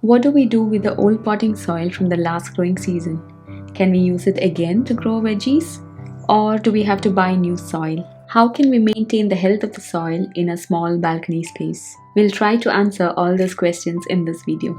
What do we do with the old potting soil from the last growing season? Can we use it again to grow veggies? Or do we have to buy new soil? How can we maintain the health of the soil in a small balcony space? We'll try to answer all those questions in this video.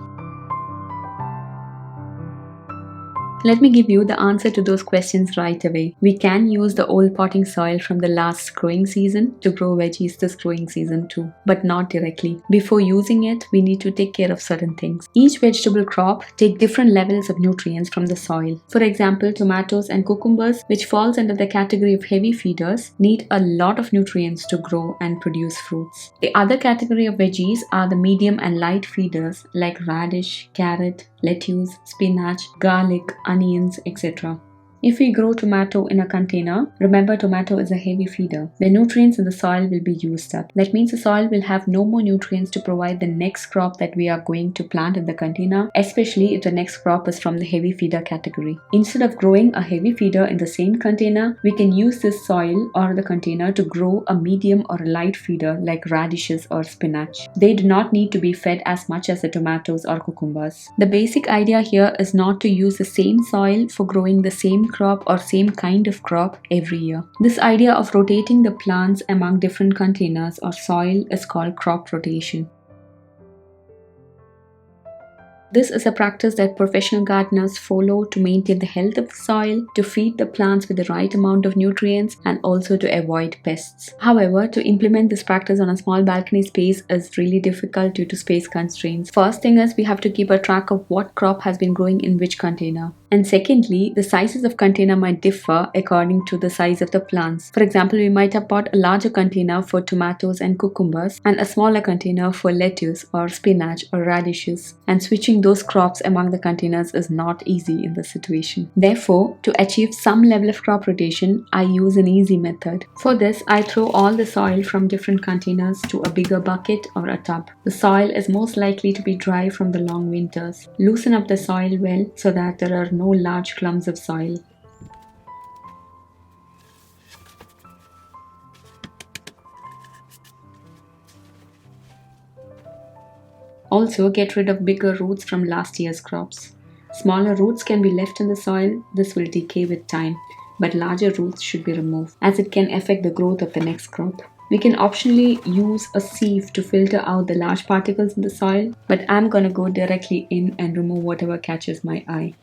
Let me give you the answer to those questions right away. We can use the old potting soil from the last growing season to grow veggies this growing season too, but not directly. Before using it, we need to take care of certain things. Each vegetable crop take different levels of nutrients from the soil. For example, tomatoes and cucumbers, which falls under the category of heavy feeders, need a lot of nutrients to grow and produce fruits. The other category of veggies are the medium and light feeders like radish, carrot, lettuce, spinach, garlic, onions, etc. If we grow tomato in a container, remember tomato is a heavy feeder. The nutrients in the soil will be used up. That means the soil will have no more nutrients to provide the next crop that we are going to plant in the container, especially if the next crop is from the heavy feeder category. Instead of growing a heavy feeder in the same container, we can use this soil or the container to grow a medium or a light feeder like radishes or spinach. They do not need to be fed as much as the tomatoes or cucumbers. The basic idea here is not to use the same soil for growing the same crop or same kind of crop every year. This idea of rotating the plants among different containers or soil is called crop rotation. This is a practice that professional gardeners follow to maintain the health of the soil, to feed the plants with the right amount of nutrients, and also to avoid pests. However, to implement this practice on a small balcony space is really difficult due to space constraints. First thing is we have to keep a track of what crop has been growing in which container. And secondly, the sizes of container might differ according to the size of the plants. For example, we might have bought a larger container for tomatoes and cucumbers and a smaller container for lettuce or spinach or radishes. And switching those crops among the containers is not easy in this situation. Therefore, to achieve some level of crop rotation, I use an easy method. For this, I throw all the soil from different containers to a bigger bucket or a tub. The soil is most likely to be dry from the long winters. Loosen up the soil well so that there are no large clumps of soil. Also, get rid of bigger roots from last year's crops. Smaller roots can be left in the soil. This will decay with time, but larger roots should be removed as it can affect the growth of the next crop. We can optionally use a sieve to filter out the large particles in the soil, but I'm gonna go directly in and remove whatever catches my eye.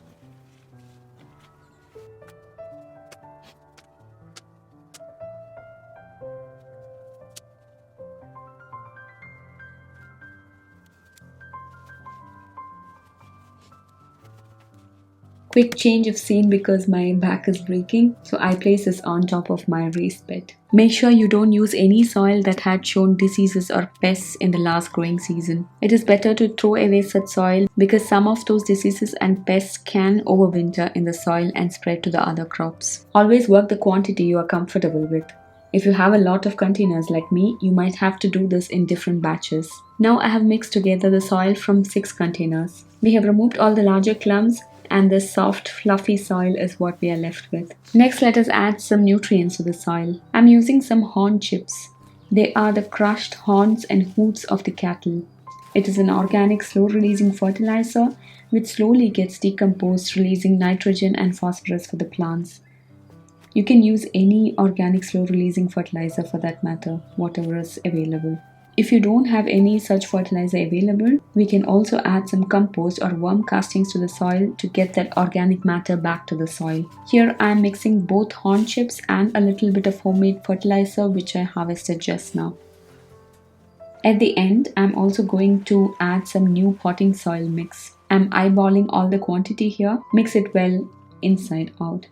Quick change of scene because my back is breaking, so I place this on top of my raised bed. Make sure you don't use any soil that had shown diseases or pests in the last growing season. It is better to throw away such soil because some of those diseases and pests can overwinter in the soil and spread to the other crops. Always work the quantity you are comfortable with. If you have a lot of containers like me, you might have to do this in different batches. Now I have mixed together the soil from 6 containers. We have removed all the larger clumps and this soft, fluffy soil is what we are left with. Next, let us add some nutrients to the soil. I'm using some horn chips. They are the crushed horns and hooves of the cattle. It is an organic, slow-releasing fertilizer which slowly gets decomposed, releasing nitrogen and phosphorus for the plants. You can use any organic, slow-releasing fertilizer for that matter, whatever is available. If you don't have any such fertilizer available, we can also add some compost or worm castings to the soil to get that organic matter back to the soil. Here I am mixing both horn chips and a little bit of homemade fertilizer which I harvested just now. At the end, I'm also going to add some new potting soil mix. I'm eyeballing all the quantity here. Mix it well inside out.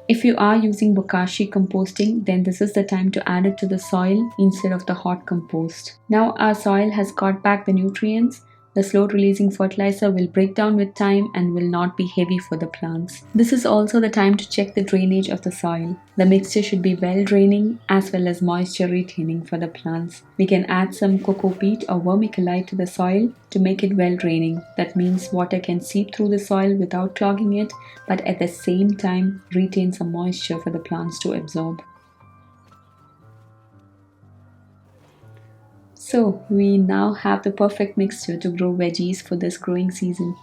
If you are using bokashi composting, then this is the time to add it to the soil instead of the hot compost. Now our soil has got back the nutrients. The slow-releasing fertilizer will break down with time and will not be heavy for the plants. This is also the time to check the drainage of the soil. The mixture should be well-draining as well as moisture-retaining for the plants. We can add some cocoa peat or vermiculite to the soil to make it well-draining. That means water can seep through the soil without clogging it, but at the same time retain some moisture for the plants to absorb. So we now have the perfect mixture to grow veggies for this growing season.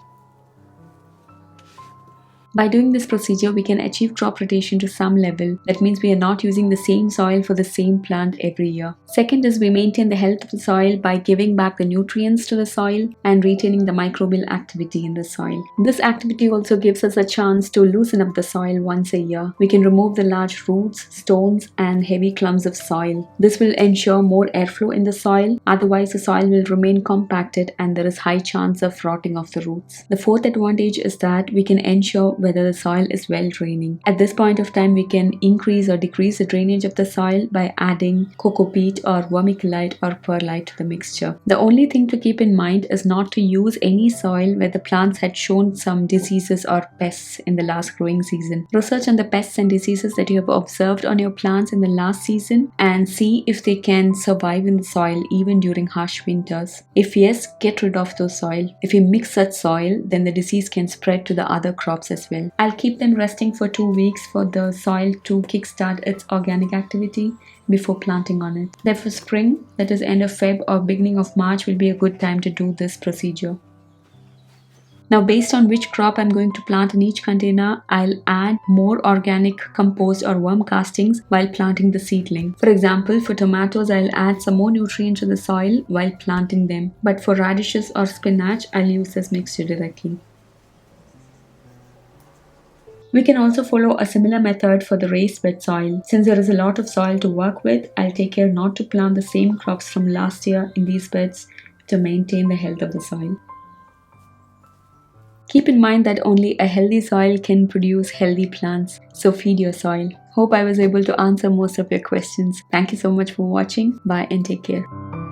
By doing this procedure, we can achieve crop rotation to some level. That means we are not using the same soil for the same plant every year. Second is we maintain the health of the soil by giving back the nutrients to the soil and retaining the microbial activity in the soil. This activity also gives us a chance to loosen up the soil once a year. We can remove the large roots, stones, and heavy clumps of soil. This will ensure more airflow in the soil, otherwise the soil will remain compacted and there is high chance of rotting of the roots. The fourth advantage is that we can ensure whether the soil is well draining. At this point of time, we can increase or decrease the drainage of the soil by adding coco peat or vermiculite or perlite to the mixture. The only thing to keep in mind is not to use any soil where the plants had shown some diseases or pests in the last growing season. Research on the pests and diseases that you have observed on your plants in the last season and see if they can survive in the soil even during harsh winters. If yes, get rid of those soil. If you mix such soil, then the disease can spread to the other crops as well. I'll keep them resting for 2 weeks for the soil to kickstart its organic activity before planting on it. Therefore, spring, that is end of Feb or beginning of March, will be a good time to do this procedure. Now, based on which crop I'm going to plant in each container, I'll add more organic compost or worm castings while planting the seedling. For example, for tomatoes, I'll add some more nutrients to the soil while planting them. But for radishes or spinach, I'll use this mixture directly. We can also follow a similar method for the raised bed soil. Since there is a lot of soil to work with, I'll take care not to plant the same crops from last year in these beds to maintain the health of the soil. Keep in mind that only a healthy soil can produce healthy plants, so feed your soil. Hope I was able to answer most of your questions. Thank you so much for watching. Bye and take care.